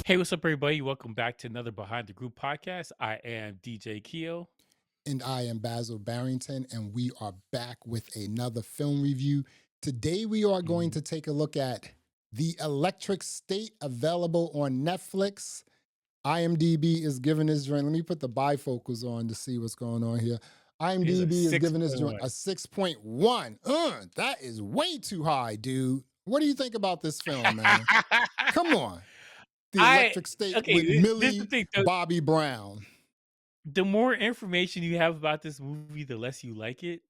Hey, what's up, everybody? Welcome back to another Behind the Group podcast. I am DJ Keo. And I am Basil Barrington, and we are back with another film review. Today, we are going Mhm. to take a look at The Electric State, available on Netflix. IMDb is giving this joint. Let me put the bifocals on to see what's going on here. Here's a IMDb is giving this joint 6.1. a 6.1. That is way too high, dude. What do you think about this film, man? Come on. The I Electric State okay. with This is the Millie thing. Bobby Brown. The more information you have about this movie, the less you like it.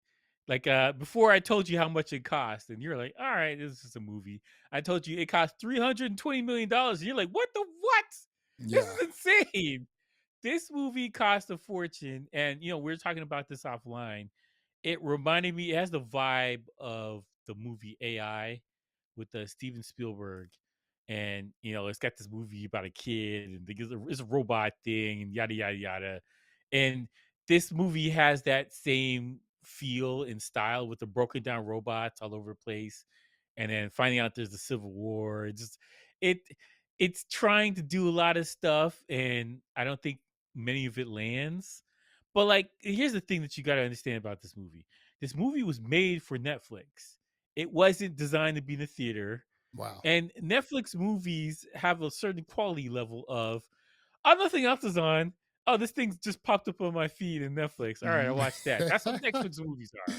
Like before, I told you how much it cost, and you're like, "All right, this is a movie." I told you it cost $320 million. You're like, "What the what? This Yeah. is insane." This movie cost a fortune, and we were talking about this offline. It reminded me. It has the vibe of the movie AI with Steven Spielberg, and it's got this movie about a kid and it's a robot thing and yada yada yada. And this movie has that same feel and style with the broken down robots all over the place, and then finding out there's the Civil War. It it's trying to do a lot of stuff, and I don't think many of it lands. But like, here's the thing that you got to understand about this movie. This movie was made for Netflix. It wasn't designed to be in the theater. Wow. And Netflix movies have a certain quality level of, oh, nothing else is on. Oh, this thing just popped up on my feed in Netflix. All right, I Mhm. watched that. That's what Netflix movies are,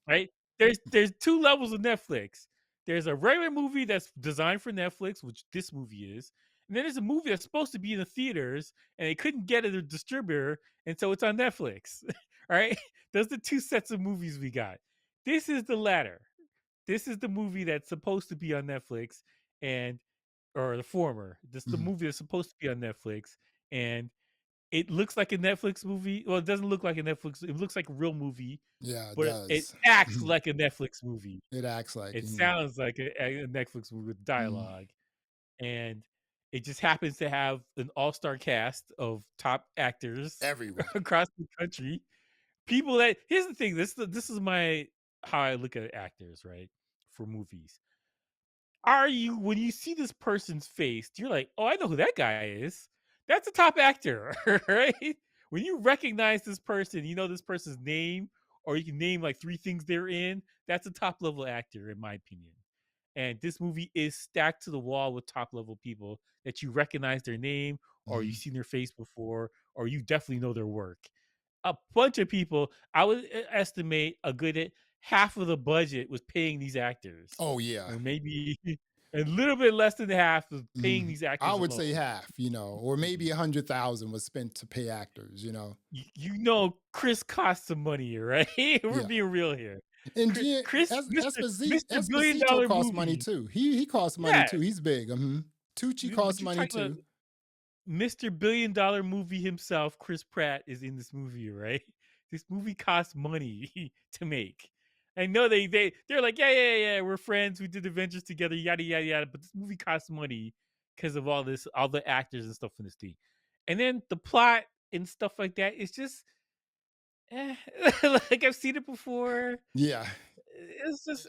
right? There's two levels of Netflix. There's a regular movie that's designed for Netflix, which this movie is, and then there's a movie that's supposed to be in the theaters, and they couldn't get a distributor, and so it's on Netflix. All right, those are the two sets of movies we got. This is the latter. This is the movie that's supposed to be on Netflix, and or the former. This is the Mhm. movie that's supposed to be on Netflix, and it looks like a Netflix movie. Well, it doesn't look like a Netflix. It looks like a real movie, Yeah, it but it does. acts like a Netflix movie. It acts like, It sounds like a Netflix movie with mm, dialogue, and it just happens to have an all-star cast of top actors everyone. across the country. People that here's the thing. This is my how I look at actors, right? For movies. Are you when you see this person's face, you're like, "Oh, I know who that guy is. That's a top actor," right? When you recognize this person, you know this person's name, or you can name like three things they're in. That's a top level actor, in my opinion. And this movie is stacked to the wall with top level people that you recognize their name, or you've Mhm. seen their face before, or you definitely know their work. A bunch of people, I would estimate a good half of the budget was paying these actors, Oh, yeah. or maybe a little bit less than half was paying Mhm. these I actors would say alone. half, or maybe 100,000 was spent to pay actors. Chris costs some money, right? We're Yeah. being real here. And Chris, Mr. Billion Esposito Dollar costs money movie. too. He costs money Yeah, too. He's big. Tucci but costs you're money talking about too. Mr. Billion Dollar movie himself, Chris Pratt, is in this movie, right? This movie costs money to make. I know they're like, yeah, we're friends, we did Avengers together, yada yada yada. But this movie costs money because of all the actors and stuff in this thing. And then the plot and stuff like that is just like I've seen it before. Yeah. It's just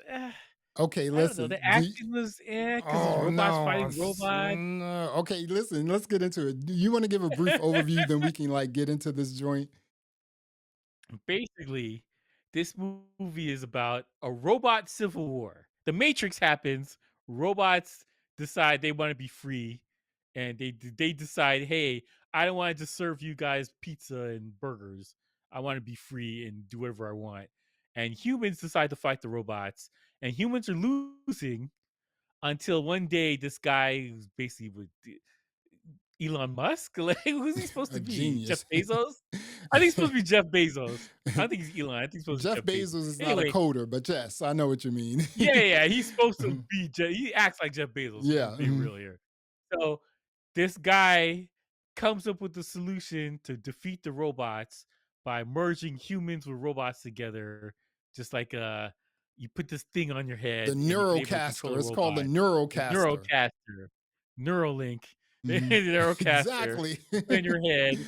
Okay, I don't know. listen. The acting was because it's Oh robots no. fighting robots. No. Okay, listen. Let's get into it. Do you want to give a brief overview? Then we can like get into this joint. Basically, this movie is about a robot civil war. The Matrix happens. Robots decide they want to be free, and they decide, hey, I don't want to just serve you guys pizza and burgers. I want to be free and do whatever I want. And humans decide to fight the robots, and humans are losing until one day this guy who's basically with Elon Musk? Like, who's he supposed A to be? Jeff genius. Bezos? I think he's supposed to be Jeff Bezos. I don't think he's Elon. I think he's supposed to be Jeff Jeff Bezos. Bezos is not a Anyway, coder, but yes, I know what you mean. yeah, he's supposed to be. He acts like Jeff Bezos. We're Yeah. just being real here. So this guy comes up with the solution to defeat the robots by merging humans with robots together. Just like you put this thing on your The head and you can able to control neurocaster. the It's called the robot. The neurocaster. Neurocaster, Neuralink, the Mhm. Neurocaster. Exactly. You put in your head,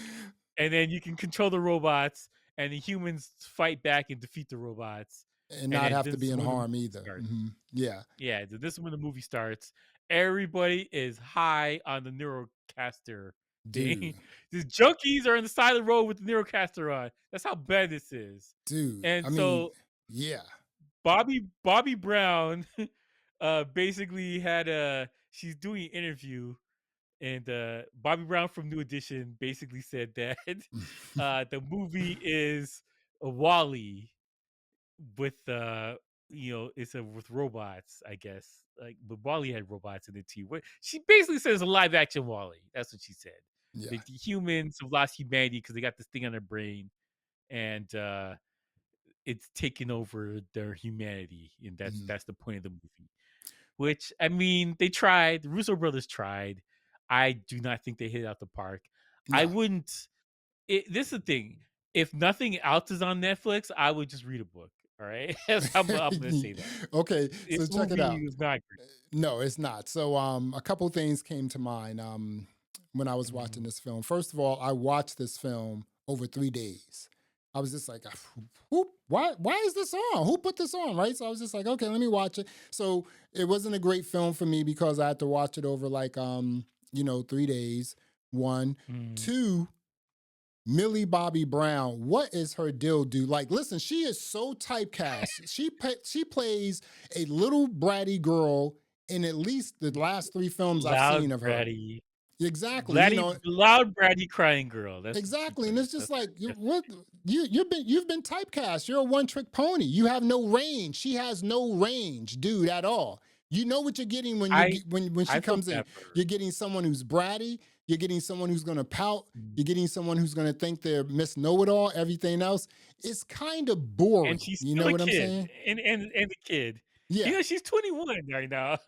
and then you can control the robots, and the humans fight back and defeat the robots. And And not then have to this be is in when the movie harm either. starts. Yeah. Yeah, this is when the movie starts, everybody is high on the Neurocaster dude, thing. These junkies are on the side of the road with the Neurocaster on. That's how bad this is. dude. And I mean, so yeah. Bobby Brown basically had she's doing an interview, and Bobby Brown from New Edition basically said that the movie is a Wally with it's with robots, I guess. Like, but Wally had robots in it too. What she basically says a live action Wally. That's what she said. Yeah. The humans have lost humanity because they got this thing on their brain, and it's taken over their humanity, and Mhm. that's the point of the movie. Which, I mean, they tried. The Russo brothers tried. I do not think they hit it out the park. I No. wouldn't. This is the thing. If nothing else is on Netflix, I would just read a book. All right, I'm gonna say that. Okay, so This check it movie out. is not great. No, it's not. So a couple things came to mind when I was watching Mhm. this film. First of all, I watched this film over 3 days. I was just like, why is this on? Who put this on? Right. So I was just like, okay, let me watch it. So it wasn't a great film for me because I had to watch it over like 3 days. One. Mm. Two, Millie Bobby Brown, what is her deal, dude? Like, listen, she is so typecast. She plays a little bratty girl in at least the last 3 films I've Loud, seen of her. bratty, Exactly, loud, bratty, crying girl. That's what she exactly, and plays. it's just That's her. like That's what you've been typecast. You're a one trick pony. You have no range. She has no range, dude, at all. You know what you're getting when you I get when she I feel comes in. bad for her. You're getting someone who's bratty. You're getting someone who's gonna pout. Mm. You're getting someone who's gonna think they're Miss Know It All. Everything else, it's kind of And boring. she's You still know a what I'm kid, saying? and a kid. Yeah, She's 21 right now.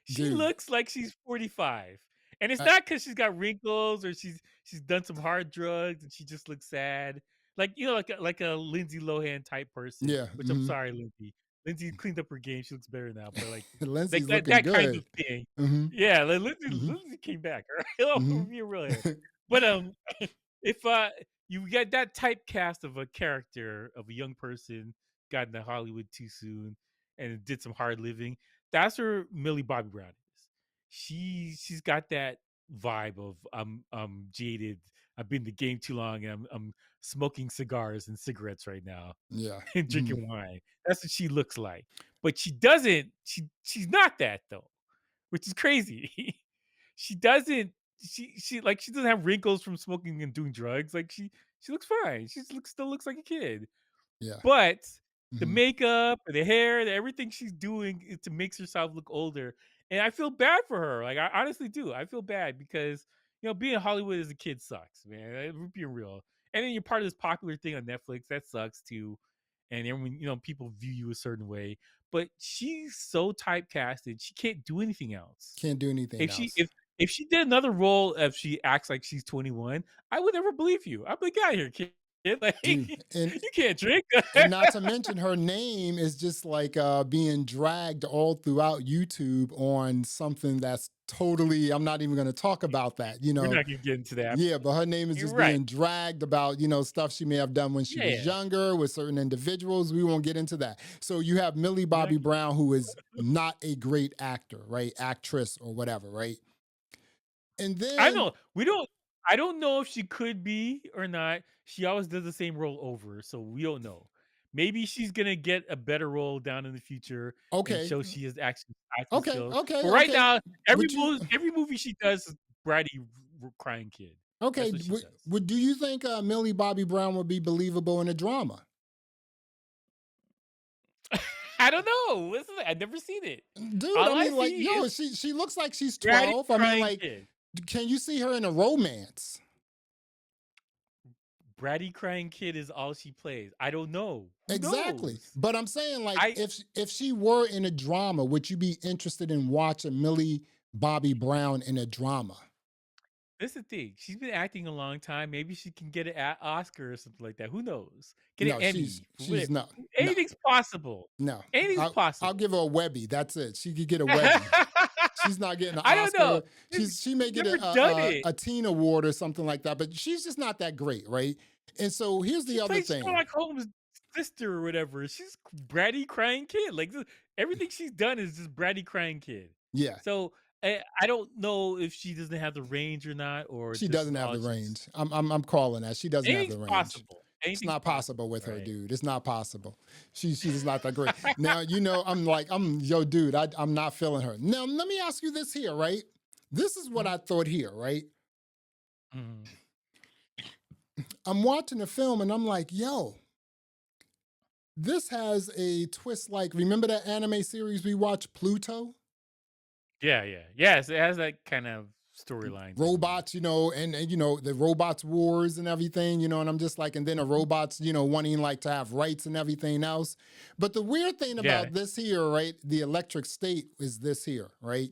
She dude. looks like she's 45, and it's Uh, not because 'cause she's got wrinkles or she's done some hard drugs and she just looks sad. Like, like a Lindsay Lohan type person, yeah. which I'm sorry, Lindsay. Lindsay cleaned up her game, she looks better now, but, like Lindsay's that looking that kind good. of thing. Hmm. Yeah, like Hmm. Lindsay came back, alright? Hmm. Oh, being real here. But, if, you get that typecast of a character of a young person, got into Hollywood too soon and did some hard living, that's where Millie Bobby Brown is. She's got that vibe of I'm jaded. I've been in the game too long, and I'm smoking cigars and cigarettes right now Yeah. and Hmm. drinking wine. That's what she looks like. But she doesn't. She's not that though, which is crazy. She doesn't. She doesn't have wrinkles from smoking and doing drugs. Like she looks fine. Still looks like a kid. Yeah. But the Hmm. makeup, the hair, everything she's doing is to makes herself look older. And I feel bad for her. Like, I honestly do. I feel bad because being in Hollywood as a kid sucks, man. We're being real. And then you're part of this popular thing on Netflix. That sucks too. And everyone, people view you a certain way. But she's so typecasted, she can't do anything else. Can't do anything If she else. if she did another role, if she acts like she's 21, I would never believe you. I'd be like, get out of here, kid. Like, Dude, you can't drink. and not to mention her name is just like being dragged all throughout YouTube on something that's totally, I'm not even going to talk about that, We're not gonna get into that. yeah, but her name is You're just right. being dragged about, stuff she may have done when she was Yeah. younger with certain individuals. We won't get into that. So you have Millie We're not Bobby Brown, who is not a great actor, right? Actress or whatever, right? And I then, know. I don't know if she could be or not. She always does the same role over, so we don't know. Maybe she's gonna get a better role down in the future and okay, show she has acting okay, skills. okay, But right okay. now, Would you, every movie she does is bratty crying kid. okay, That's what she does. do you think Millie Bobby Brown would be believable in a drama? I don't know. I've never seen it. Dude, I All I mean, like, see is yo, she looks like she's bratty 12. I mean, crying like, kid. can you see her in a romance? Bratty crying kid is all she plays. I don't know. Who Exactly. knows? But I'm saying, like, I if she were in a drama, would you be interested in watching Millie Bobby Brown in a drama? This is the thing. She's been acting a long time. Maybe she can get an Oscar or something like that. Who knows? Get an No, Emmy. she's no, no, Anything's possible. no. Anything's I'll possible. give her a Webby. That's it. She could get a Webby. She's not getting an I don't know. Oscar. She may She's get never done it. a teen award or something like that, but she's just not that great, right? And so here's She the other plays thing. Sherlock Holmes' sister or whatever. She's bratty crying kid. Like everything she's done is just bratty crying kid. Yeah. So I don't know if she doesn't have the range or not, or She this is doesn't have all the just range. I'm calling that. She doesn't have anything's the range. possible. It's Anything's not possible possible, with her, right? dude. It's not possible. She's not that great. Now, I'm yo, dude, I'm not feeling her. Now, let me ask you this here, right? This is what Mhm, I thought here, right? mhm. I'm watching the film and I'm like, yo, this has a twist like, remember that anime series we watched, Pluto? Yeah, yeah. Yes, it has that kind of storyline to me. Robots, and the robots wars and everything, and I'm just like, and then the Mhm. robots, wanting like to have rights and everything else. But the weird thing Yeah. about this here, right? The electric state is this here, right?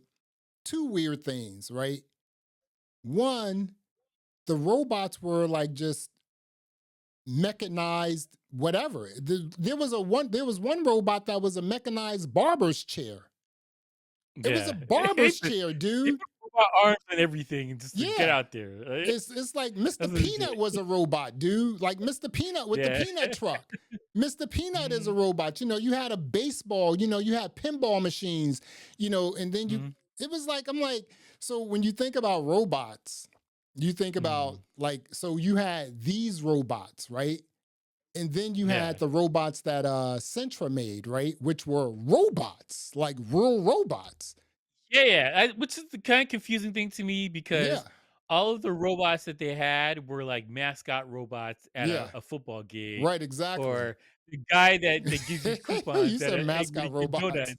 Two weird things, right? One, the robots were like just mechanized, whatever. There was one robot that was a mechanized barber's chair. It was a Yeah. barber's chair, They dude. put robot arms and everything just to get Yeah. out there, right? It's like Mr. That's what they did. Peanut was a robot, dude. Like Mr. Peanut with the Yeah. peanut truck. Mr. Peanut is a Mhm, robot. You had a baseball, you had pinball machines, and then mhm, it was like, I'm like, so when you think about robots, you think about mhm. like, so you had these robots, right? And then you had Yeah. the robots that Sentra made, right? Which were robots, like real robots. Yeah, yeah, which is the kind of confusing thing to me Yeah. because all of the robots that they had were like mascot robots at Yeah. a football game, Right, exactly. or the guy that gives you You coupons at said a mascot Dunkin' robots. Donuts.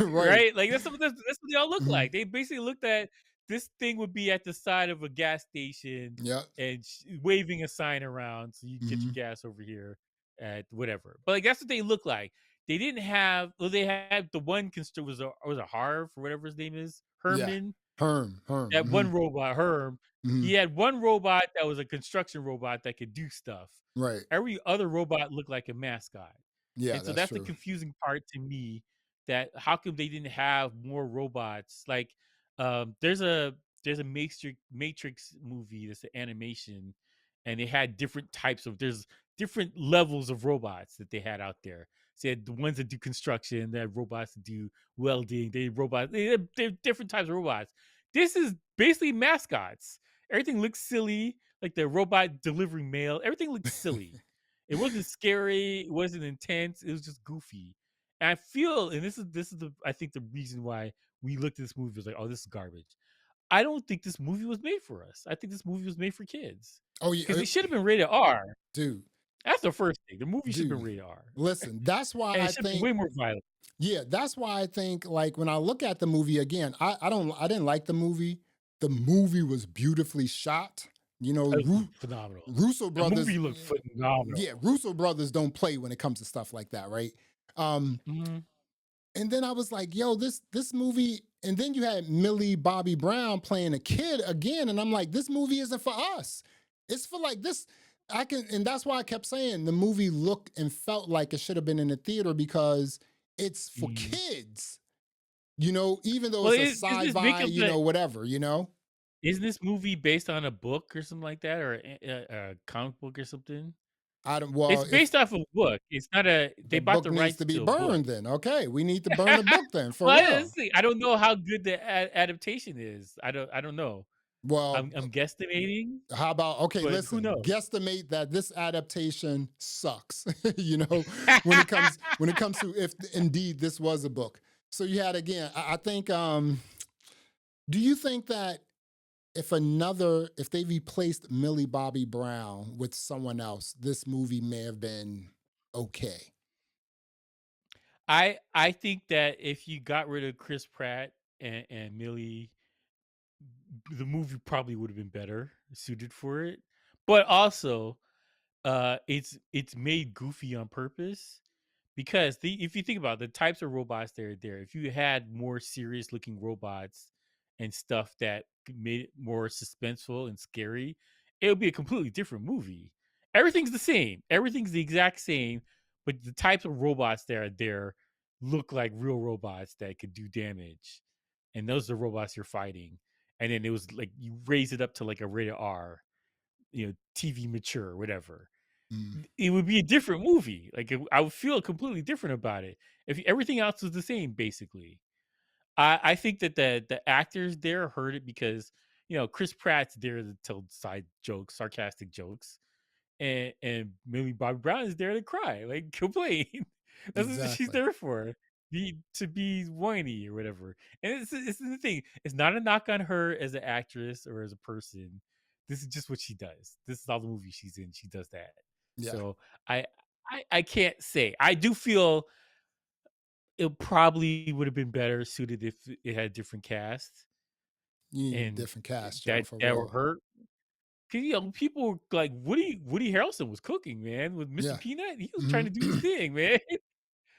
Right. Right? Like, that's what they all look Mhm. like. They basically looked at this thing would be at the side of a gas station Yep. and waving a sign around so you get your Mhm. gas over here at whatever. But, like, that's what they look like. They didn't have well, they had the one was a Harv or whatever his name is, Yeah. Herman, Herm. that one Mhm. robot, Herm, he Mhm. had one robot that was a construction robot that could do stuff. Right. Every other robot looked like a mascot. Yeah, And so that's that's the true. confusing part to me, that how come they didn't have more robots? Like, there's a Matrix movie that's an animation, and they had different types of there's different levels of robots that they had out there. So you had the ones that do construction, they had robots that do welding, they're different types of robots. This is basically mascots. Everything looks silly, like the robot delivering mail. Everything looks silly. It wasn't scary. It wasn't intense. It was just goofy. And I feel, and this is the I think the reason why we looked at this movie was like, oh, this is garbage. I don't think this movie was made for us. I think this movie was made for kids Oh yeah, because it should have been rated R. dude, That's the first thing. The movie should have been dude. rated R, Listen, that's why and it I should have been think way more violent. yeah, that's why I think like when I look at the movie again, I didn't like the movie. The movie was beautifully shot. You know, It was phenomenal. Russo The brothers, movie looked phenomenal. yeah, Russo brothers don't play when it comes to stuff like that, right? Um, Mhm. and then I was like, yo, this movie, and then you had Millie Bobby Brown playing a kid again, and I'm like, this movie isn't for us. It's for like this. And that's why I kept saying the movie looked and felt like it should have been in the theater because it's for Mhm. kids, even though Well, it's a is this sci-fi, whatever. isn't this movie based on a book or something like that, or a comic book or something? I don't, It's well, if based off of a book. It's not a they the bought book the needs rights to be to a book. burned, then okay, we need to burn the book then for Well, real. let's see. I don't know how good the adaptation is. I don't know. Well, I'm guesstimating, how about okay, but who listen, knows? guesstimate that this adaptation sucks, when it comes to if indeed this was a book. So you had again, I think do you think that if they replaced Millie Bobby Brown with someone else, this movie may have been okay? I think that if you got rid of Chris Pratt and Millie, the movie probably would have been better suited for it. But also, it's made goofy on purpose because if you think about the types of robots that are there, if you had more serious looking robots and stuff that made it more suspenseful and scary, it would be a completely different movie. Everything's the same. Everything's the exact same, but the types of robots that are there look like real robots that could do damage. And those are the robots you're fighting. And then it was like you raise it up to like a rated R, TV mature, whatever. Mm. It would be a different movie. Like I would feel completely different about it if everything else was the same, basically. I think that the actors there heard it because, Chris Pratt's there to tell side jokes, sarcastic jokes, and Millie Bobby Brown is there to cry, like, complain. That's what she's Exactly. there for, to be whiny or whatever. And it's the thing. It's not a knock on her as an actress or as a person. This is just what she does. This is all the movies she's in. She does that. Yeah. So I I can't say. I do feel it probably would have been better suited if it had a different cast You need a and different cast, Joe, that for that were real. hurt. 'Cause, people were like Woody Harrelson was cooking, man, with Mr. Yeah. Peanut. He was trying Hmm. to do his thing, man.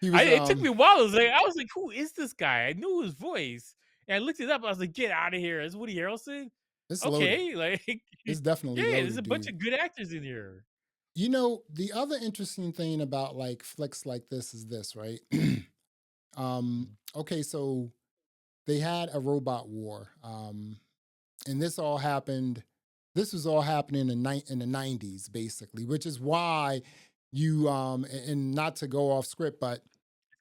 He I was It took me a while. I was like, "Who is this guy?" I knew his voice, and I looked it up. I was like, "Get out of here! It's Woody Harrelson." it's loaded. Okay, like, It's definitely yeah, there's a loaded, bunch dude. of good actors in here. The other interesting thing about like flicks like this is this, right? Okay, so they had a robot war. And this was all happening in the 90s, basically, which is why and not to go off script, but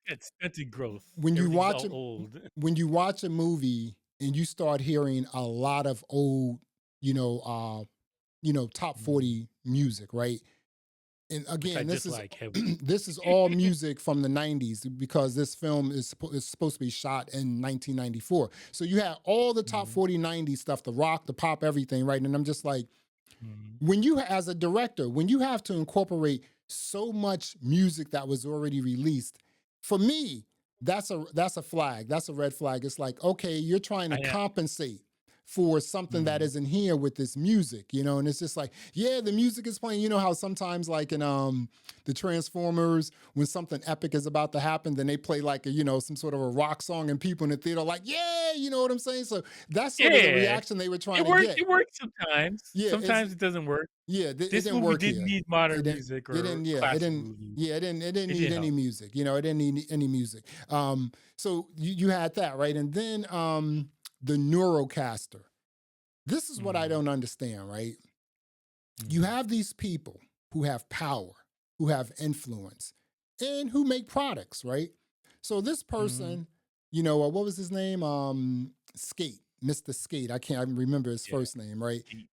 It's stunted growth. when you Everything's watch all a old. when you watch a movie and you start hearing a lot of old, you know, top Mhm. 40 music, right? And Which I again, this is dislike heavily. this is all music from the 90s because this film is supposed to be shot in 1994. So you have all the top Mhm, 40 90s stuff, the rock, the pop, everything, right? And I'm just like, mhm, when you as a director, when you have to incorporate so much music that was already released, for me, that's a flag. That's a red flag. It's like, okay, you're trying to I compensate for something that mhm. isn't here with this music, and it's just like, yeah, the music is playing. You know how sometimes like in the Transformers, when something epic is about to happen, then they play like some sort of a rock song and people in the theater are like, yeah, you know what I'm saying? So that's sort of the Yeah. reaction they were trying It to worked get. it works sometimes. Yeah, it's Sometimes it doesn't work. yeah, it This didn't movie work didn't here. need It modern didn't. music It or didn't. Yeah, it classic didn't. movies. Yeah, it didn't. It didn't It need didn't any help. music. It didn't need any music. So you had that right, and then the Neurocaster. This is what I Mhm, don't understand. Right, you mhm, have these people who have power, who have influence, and who make products. Right. So this mhm. person, what was his name? Skate, Mr. Skate. I can't remember his Yeah, first name. Right, Skate.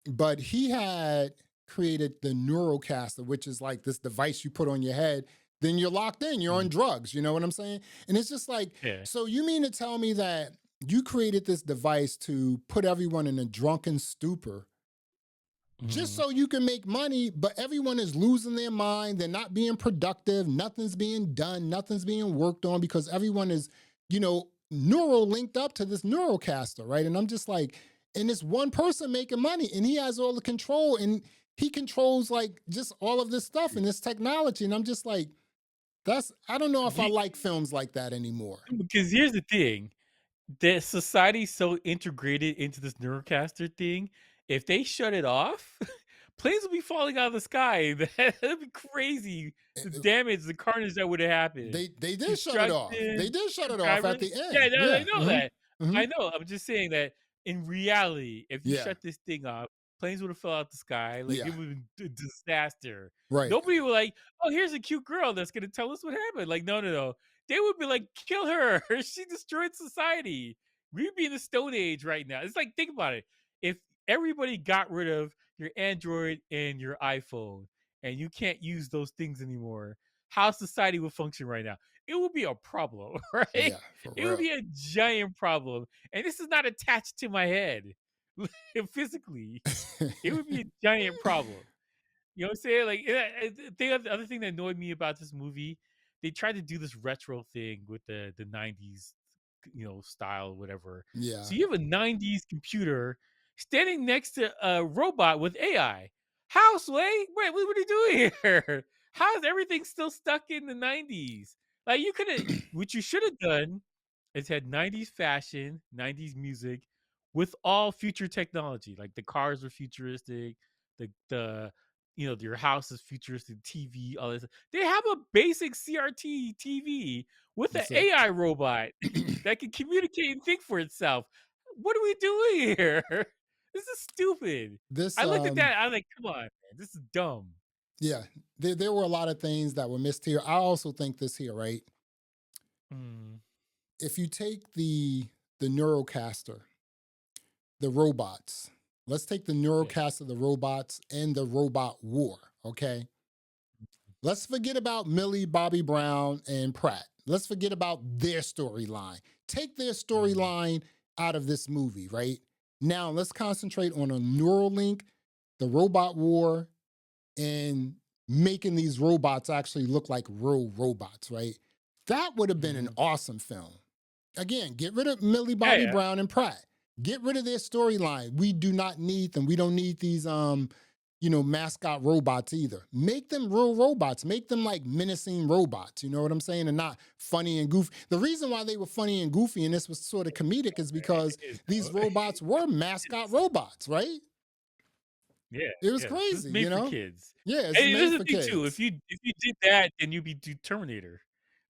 but he had created the Neurocaster, which is like this device you put on your head. Then you're locked in. You're Mhm, on drugs. You know what I'm saying? And it's just like, yeah. so you mean to tell me that you created this device to put everyone in a drunken stupor just Mhm. so you can make money, but everyone is losing their mind. They're not being productive. Nothing's being done. Nothing's being worked on because everyone is, neural linked up to this neurocaster, right? And I'm just like, and it's one person making money and he has all the control and he controls like just all of this stuff and this technology. And I'm just like, I don't know if I The like films like that anymore. Because here's the thing, that society's so integrated into this Neurocaster thing, if they shut it off, planes will be falling out of the sky. That'd be crazy. The It- damage, the carnage that would have happened. they did shut it off. They Construction, did shut it off at driver. the Yeah, end. no, I Yeah. know that. Hmm. I know. I'm just saying that in reality, if you Yeah. shut this thing off, planes would have fell out the sky. Like, it Yeah. would have been a disaster. Right. Nobody would like, oh, here's a cute girl that's gonna tell us what happened. Like, no, no, no. They would be like, kill her. She destroyed society. We'd be in the Stone Age right now. It's like, think about it. If everybody got rid of your Android and your iPhone and you can't use those things anymore, how society would function right now? It would be a problem, right? Yeah, for It would real. be a giant problem. And this is not attached to my head physically. It would be a giant problem. You know what I'm saying? Like, the other thing that annoyed me about this movie, they tried to do this retro thing with the '90s, style, whatever. Yeah. So you have a '90s computer standing next to a robot with AI. How, Sway? Wait, what are you doing here? How is everything still stuck in the '90s? Like, you could have, what you should have done is had '90s fashion, '90s music, with all future technology. Like the cars were futuristic, the your house is futuristic, TV, all this. They have a basic CRT TV with an That's it. AI robot that can communicate and think for itself. What are we doing here? This is stupid. this I looked at that. I was like, come on, man, this is dumb. yeah, there were a lot of things that were missed here. I also think this here, right? Mm. if you take the Neurocaster, the robots, let's take the Yeah. Neurocaster, the robots, and the robot war, okay? Let's forget about Millie Bobby Brown and Pratt. Let's forget about their storyline. Take their Mhm. storyline out of this movie, right? Now let's concentrate on a Neuralink, the robot war, and making these robots actually look like real robots, right? That would have been an Mhm. awesome film. Again, get rid of Millie Yeah, Bobby yeah. Brown and Pratt. Get rid of their storyline. We do not need them. We don't need these mascot robots either. Make them real robots. Make them like menacing robots. You know what I'm saying? And not funny and goofy. The reason why they were funny and goofy and this was sort of comedic is because It is these though. robots were mascot robots, right? Yeah, It was yeah. This is crazy, made for kids. Yeah, it's And this made is for the thing too. kids. If you did that, then you'd be do Terminator.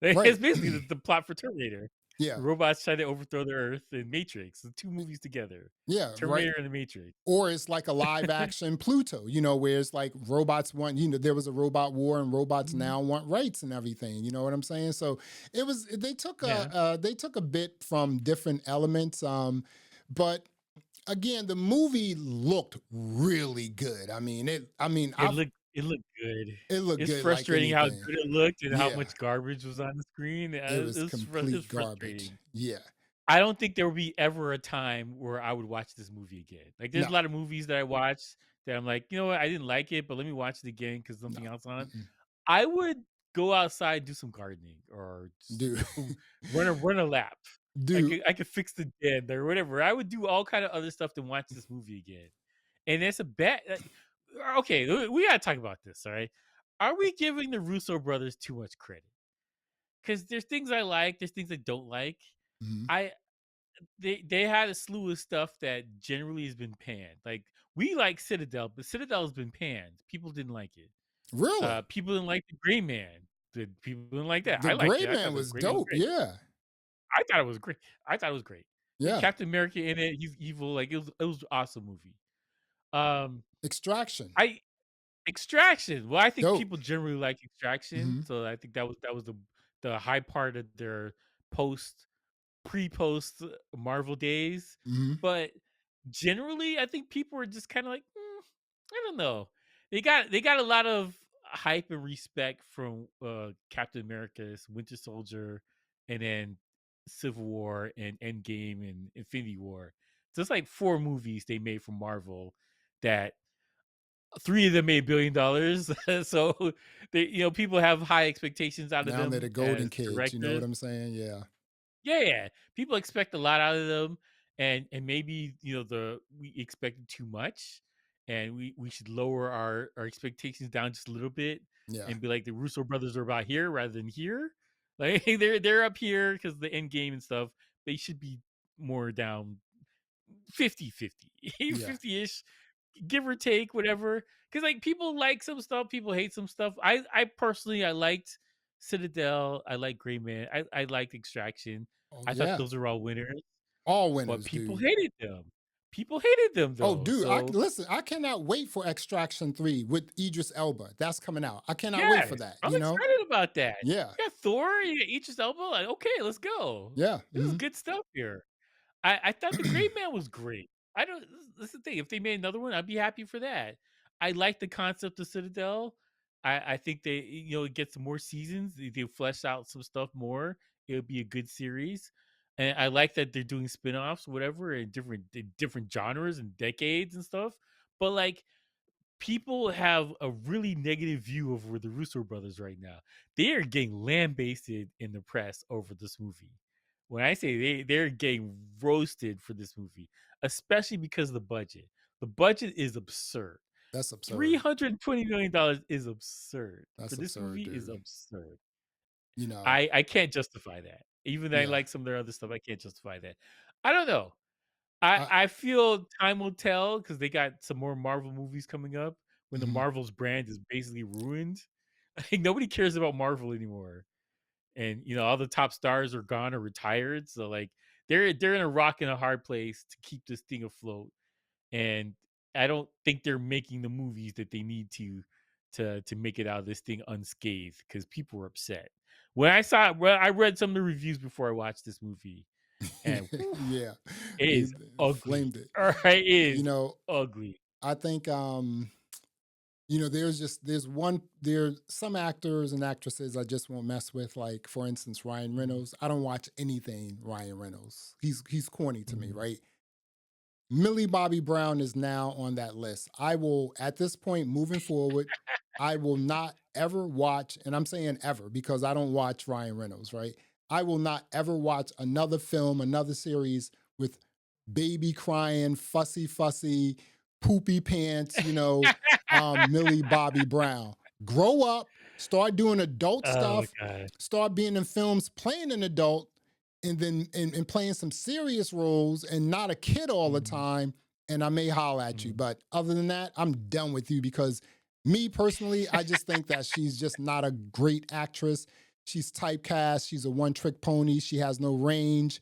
Like, it's Right. basically the plot for Terminator. Yeah. The robots try to overthrow the Earth and Matrix. The two movies together. Yeah, right. Terminator and the Matrix. Or it's like a live action Pluto, where it's like robots want, there was a robot war and robots Mhm. now want rights and everything. You know what I'm saying? So Yeah. they took a bit from different elements, but again, the movie looked really good. I mean, It looked good. it looked It's good like frustrating how anything. good it looked and how Yeah, much garbage was on the screen. it was It complete was garbage. frustrating. Yeah. I don't think there will be ever a time where I would watch this movie again. Like, there's a No, lot of movies that I watched that I'm like, you know what, I didn't like it, but let me watch it again because no. something else on. Mm-mm. I would go outside and do some gardening or just, Dude, run a lap. dude. I could fix the den or whatever. I would do all kind of other stuff to watch this movie again. And it's a bad. Okay, we gotta talk about this. All right, are we giving the Russo brothers too much credit? Because there's things I like, there's things I don't like. Mhm. I they had a slew of stuff that generally has been panned. Like, we like Citadel, but Citadel has been panned. People didn't like it. Really? People didn't like the Gray Man. The people didn't like that. The I liked Gray it. I Man thought the was Gray Man was dope. great. Yeah. I thought it was great. I thought it was great. With Yeah. Captain America in it, he's evil. Like, it was an awesome movie. Um, Extraction. I Extraction. Well, I think Dope. people generally like Extraction, Mhm. so I think that was the high part of their post pre-post Marvel days. Mhm. But generally, I think people are just kind of like, I don't know. They got a lot of hype and respect from Captain America's Winter Soldier, and then Civil War and Endgame and Infinity War. So it's like four movies they made from Marvel that three of them made $1 billion. So people have high expectations out of Now they're them the golden as kids, you know what directors. I'm saying? Yeah. Yeah, yeah. People expect a lot out of them, and maybe we expected too much, and we should lower our expectations down just a little bit, Yeah. and be like the Russo brothers are about here rather than here. Like, they're up here because the end game and stuff. They should be more down 50-50, Yeah. 50-ish, give or take, whatever. Because like people like some stuff, people hate some stuff. I personally I liked Citadel, I like Gray Man, I liked Extraction. Oh, I thought yeah. those are all winners, All but winners, people dude. hated them. People hated them Oh, though. dude, So listen, I cannot wait for Extraction 3 with Idris Elba. That's coming out. I cannot wait for yes, that, I'm excited about that. Yeah. You got Thor, you got Idris Elba. Like, okay, let's go. Yeah. This is Mhm. good stuff here. I thought the Great Man was great. I don't. This is the thing. If they made another one, I'd be happy for that. I like the concept of Citadel. I think they it gets more seasons. They flesh out some stuff more. It would be a good series, and I like that they're doing spin-offs, whatever, in different genres and decades and stuff. But like, people have a really negative view over the Russo brothers right now. They are getting lambasted in the press over this movie. When I say they're getting roasted for this movie, especially because of the budget. The budget is absurd. That's absurd. $320 million is absurd. For That's this absurd, movie is dude. absurd. You know. I can't justify that. Even though I Yeah. like some of their other stuff, I can't justify that. I don't know. I I feel time will tell because they got some more Marvel movies coming up when the Mhm. Marvel's brand is basically ruined. Like, nobody cares about Marvel anymore. And all the top stars are gone or retired. So like, they're in a rock and a hard place to keep this thing afloat. And I don't think they're making the movies that they need to make it out of this thing unscathed because people are upset. when I read some of the reviews before I watched this movie, and whew, Yeah, it they is ugly. flamed it. All right, it You is know, ugly. I think there's some actors and actresses I just won't mess with. Like for instance, Ryan Mhm, Reynolds. I don't watch anything Ryan Reynolds. He's corny to me, mhm. right? Millie Bobby Brown is now on that list. I will, at this point, moving forward, I will not ever watch, and I'm saying ever because I don't watch Ryan Reynolds, right? I will not ever watch another film, another series with baby crying, fussy, poopy pants, Millie Bobby Brown. Grow up, start doing adult Oh my stuff, god. start being in films, playing an adult, and then and playing some serious roles and not a kid all the Mhm, time, and I may holler at you. mhm. But other than that, I'm done with you because me personally, I just think that she's just not a great actress. She's typecast, she's a one-trick pony, she has no range.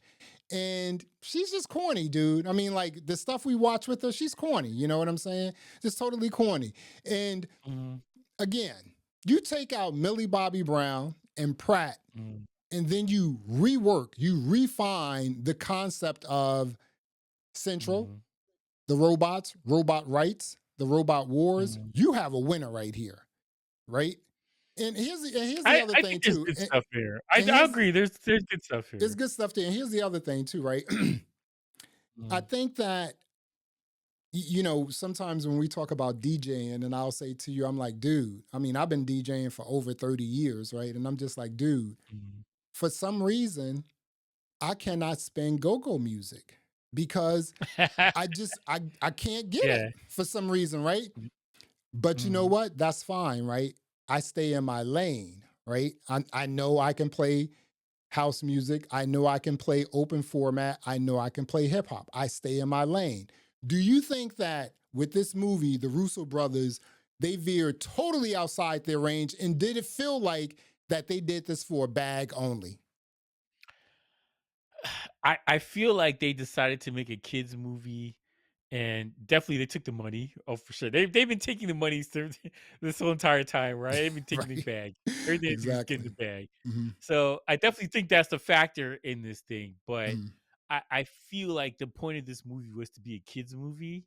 And she's just corny, dude. I mean, like the stuff we watch with her, she's corny. You know what I'm saying? Just totally corny. And Mhm, again, you take out Millie Bobby Brown and Pratt mhm, and then you rework, you refine the concept of Central, mhm, the robots, robot rights, the robot wars. mhm. You have a winner right here, right? And here's the other I thing think there's too. good And, stuff here. and I here's agree. There's good stuff there's here. good stuff there. And here's the other thing too, right? I Mhm, think that sometimes when we talk about DJing, and I'll say to you, I'm like, dude, I mean, I've been DJing for over 30 years, right? And I'm just like, dude, mhm. for some reason, I cannot spin go-go music because I can't get it Yeah. for some reason, right? But you know Mhm, what? That's fine, right? I stay in my lane, right? I know I can play house music. I know I can play open format. I know I can play hip hop. I stay in my lane. Do you think that with this movie, the Russo brothers, they veered totally outside their range? And did it feel like that they did this for a bag only? I feel like they decided to make a kids movie, and definitely they took the money. Oh, for sure. They've been taking the money through this whole entire time, right? They've been taking the Right. bag. Everything they do is getting the Exactly. bag. Hmm. So I definitely think that's the factor in this thing. But Hmm. I feel like the point of this movie was to be a kids movie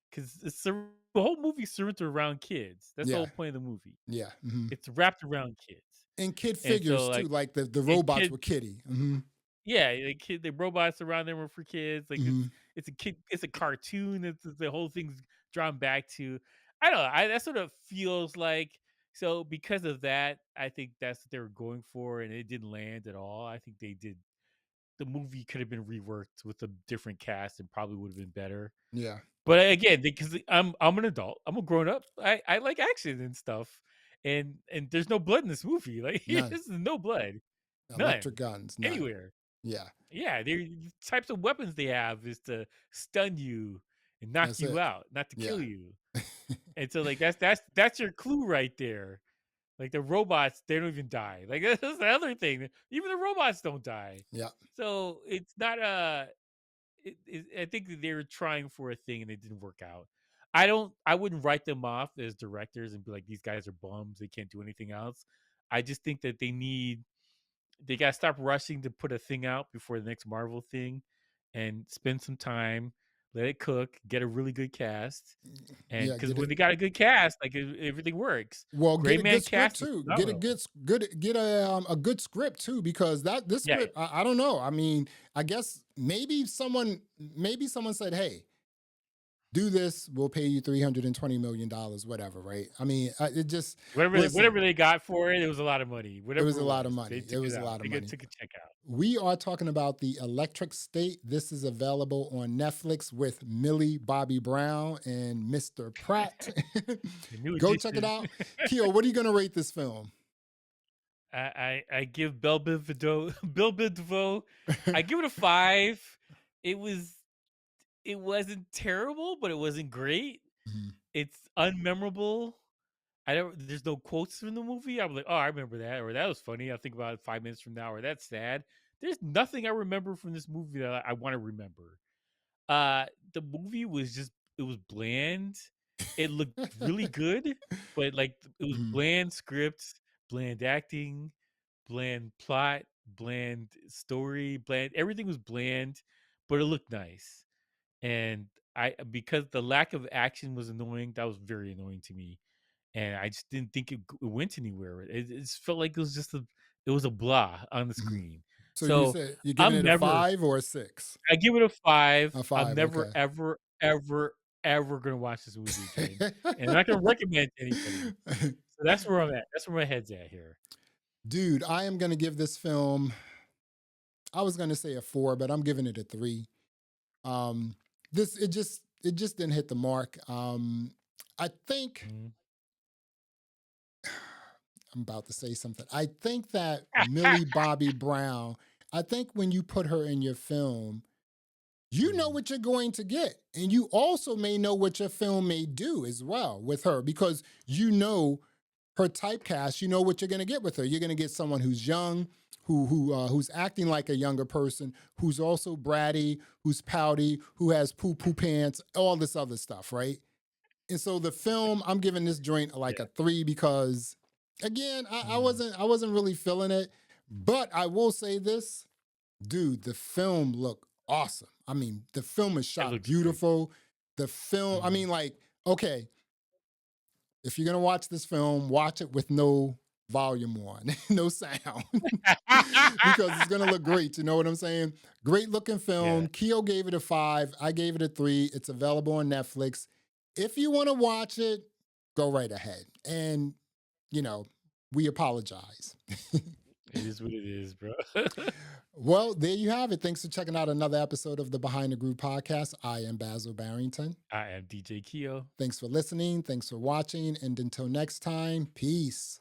because the whole movie centered around kids. That's the Yeah. whole point of the movie. Yeah. Hmm. It's wrapped around kids, And kid and so figures too, like like the and robots kids. were kitty. Hmm. Yeah, the robots around them are for kids. Like Hmm. it's a cartoon. It's the whole thing's drawn back to. I don't know. That sort of feels like so because of that. I think that's what they were going for, and it didn't land at all. I think they did. The movie could have been reworked with a different cast and probably would have been better. Yeah. But again, because I'm an adult, I'm a grown up. I like action and stuff, and there's no blood in this movie. Like None. there's no blood, Electric none guns, none. anywhere. Yeah. Yeah, they're the types of weapons they have is to stun you and knock That's you it. out, not to Yeah. kill you. And so like that's your clue right there. Like the robots, they don't even die. Like that's the other thing. Even the robots don't die. Yeah. So it's not I think that they were trying for a thing and it didn't work out. I wouldn't write them off as directors and be like these guys are bums, they can't do anything else. I just think that they gotta stop rushing to put a thing out before the next Marvel thing, and spend some time, let it cook, get a really good cast, and Yeah. because Get when it. they got a good cast, like everything works. Well, get Gray a Man good script cast is too. Get a phenomenal. get a good script too, because that this Yeah, script, I don't know. I mean, I guess maybe someone said, "Hey, do this. We'll pay you $320 million, whatever." Right? I mean, it just whatever listen. they got for it, it was a lot of money. It Whatever was it a lot of was, they money. It took it was a out. lot of They money. took a check out. We are talking about the Electric State. This is available on Netflix with Millie Bobby Brown and Mr. Pratt. The new Go check it edition. out. Keo, what are you going to rate this film? I give Bell Biv DeVoe Bill Biv DeVoe, I give it a 5. It was it wasn't terrible, but it wasn't great. Mhm. It's unmemorable. I don't there's no quotes from the movie. I'm like, "Oh, I remember that," or "That was funny. I'll think about it 5 minutes from now," or "That's sad." There's nothing I remember from this movie that I wanna remember. The movie was just it was bland. It looked really good, but, like, it was Mhm. bland scripts, bland acting. bland plot, bland story, bland everything was bland, but it looked nice. And I because the lack of action was annoying, that was very annoying to me. And I just didn't think it went anywhere. It just felt like it was a blah on the Mhm. screen. So you So said you're giving I'm it a never 5 or a 6? I give it a 5. A I'm 5, never, okay. ever, ever, ever gonna watch this movie again, and I'm not gonna recommend it to anybody. So that's where I'm at. That's where my head's at here. Dude, I am gonna give this film, I was gonna say a 4, but I'm giving it a 3. Um, this it just didn't hit the mark. I think Mhm. I'm about to say something. I think that Millie Bobby Brown, I think when you put her in your film, you know Mhm. what you're going to get. And you also may know what your film may do as well with her because you know her typecast, you know what you're going to get with her. You're going to get someone who's young, who's acting like a younger person, who's also bratty, who's pouty, who has poo poo pants, all this other stuff, right? And so the film, I'm giving this joint like Yeah. a 3 because again, Mhm. I wasn't really feeling it. But I will say this, dude, the film looked awesome. I mean, the film is It shot looks great. beautiful. The film, I Mhm. mean, like, okay, if you're gonna watch this film, watch it with no volume on, no sound, because it's gonna look great. You know what I'm saying? Great looking Yeah, film. Keo gave it a 5. I gave it a 3. It's available on Netflix. If you want to watch it, go right ahead. And you know, we apologize. it is what it is, bro. Well, there you have it. Thanks for checking out another episode of the Behind the Groove podcast. I am Basil Barrington. I am DJ Keo. Thanks for listening. Thanks for watching. And until next time, peace.